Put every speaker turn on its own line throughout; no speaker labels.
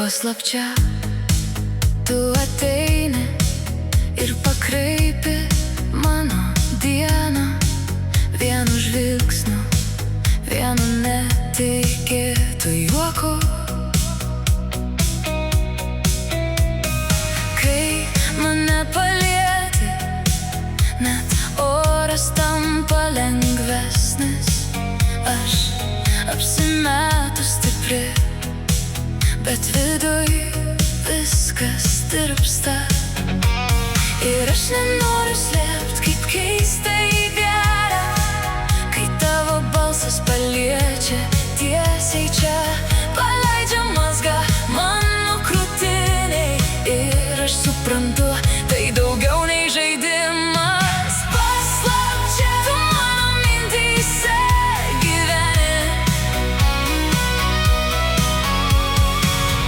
paslapčia tu ateini ir pakraipi mano dieną vienu žvilgsniu, vienu netikėtu juoku. Kai mane palieti, net oras tampa lengvesnis. Aš apsimetu stipri, bet viduj viskas tirpsta. Ir aš nenoriu slėpt, kaip keistai gera, kai tavo balsas paliečia tiesiai čia, paleidžia mazgą mano krūtinei. Ir aš suprantu, tai daugiau nei žaidimas. Paslapčia tu mano mintyse gyveni.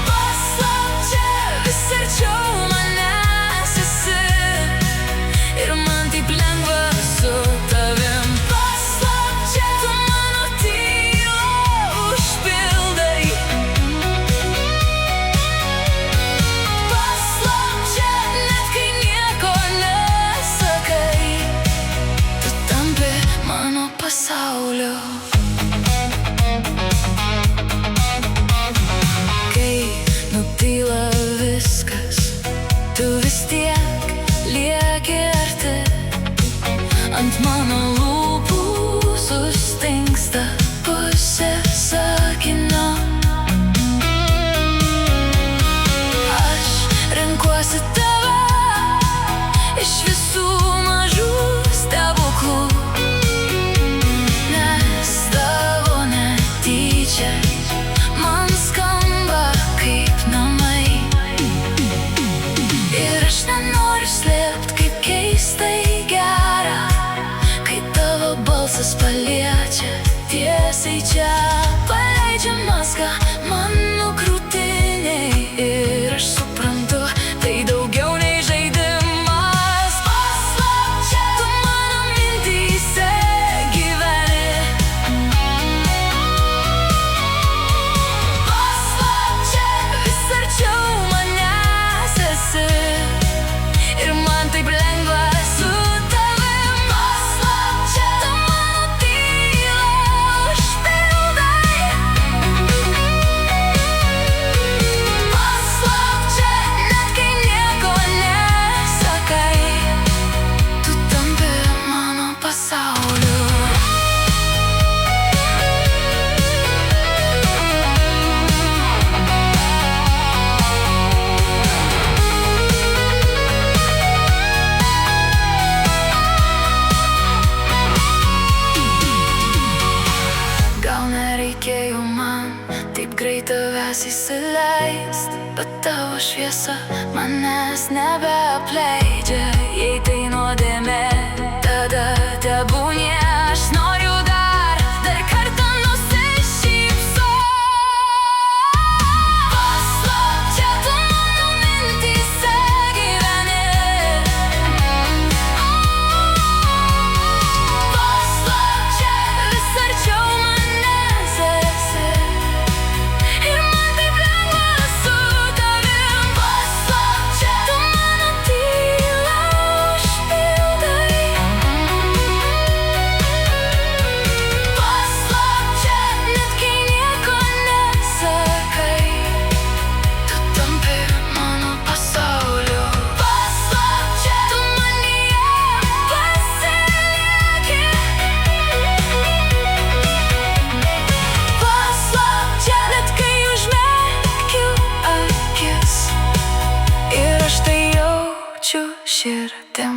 Paslapčia vis arčiau manęs esi, ir man taip lengva su tavim. Paslapčia tu mano tylą užpildai. Paslapčia net kai nieko nesakai, tu tampi mano pasauliu. Kai nutyla viskas, tu vis tiek lieki arti. Ant mano lūpų sustingsta pusė sakinio. Aš renkuosi tave iš visų mažų stebuklų, nes tavo netyčia man skamba kaip namai. Ir aš nenoriu slėpt, kaip keistai gera, kai tavo balsas paliečia tiesiai čia, paleidžia mazgą mano krūtiniai. Ir aš suprantu, tai daugiau nei žaidimas. Paslapčia tu mano mintyse gyveni. Paslapčia vis arčiau manęs esi, ir man taip lengva su tavim. Paslapčia tu mano tylą užpildai. Paslapčia net kai nieko nesakai, tu tampi mano pasauliu. Gal nereikėjo man taip greit tavęs įsileist, bet tavo šviesa manęs nebeapleidžia. Jei tai nuodėmė, tada tebūnie. Aš noriu dar kartą nusišypsot. Paslapčia tu mano mintyse gyveni. Paslapčia vis arčiau manęs esi, ir man taip lengva su tavim. Paslapčia tu mano tylą užpildai. Paslapčia net kai nieko nesakai, tu tampi mano pasauliu. Paslapčia tu manyje pasilieki. Paslapčia net kai užmerkiu akis, ir aš tai jaučiu širdim.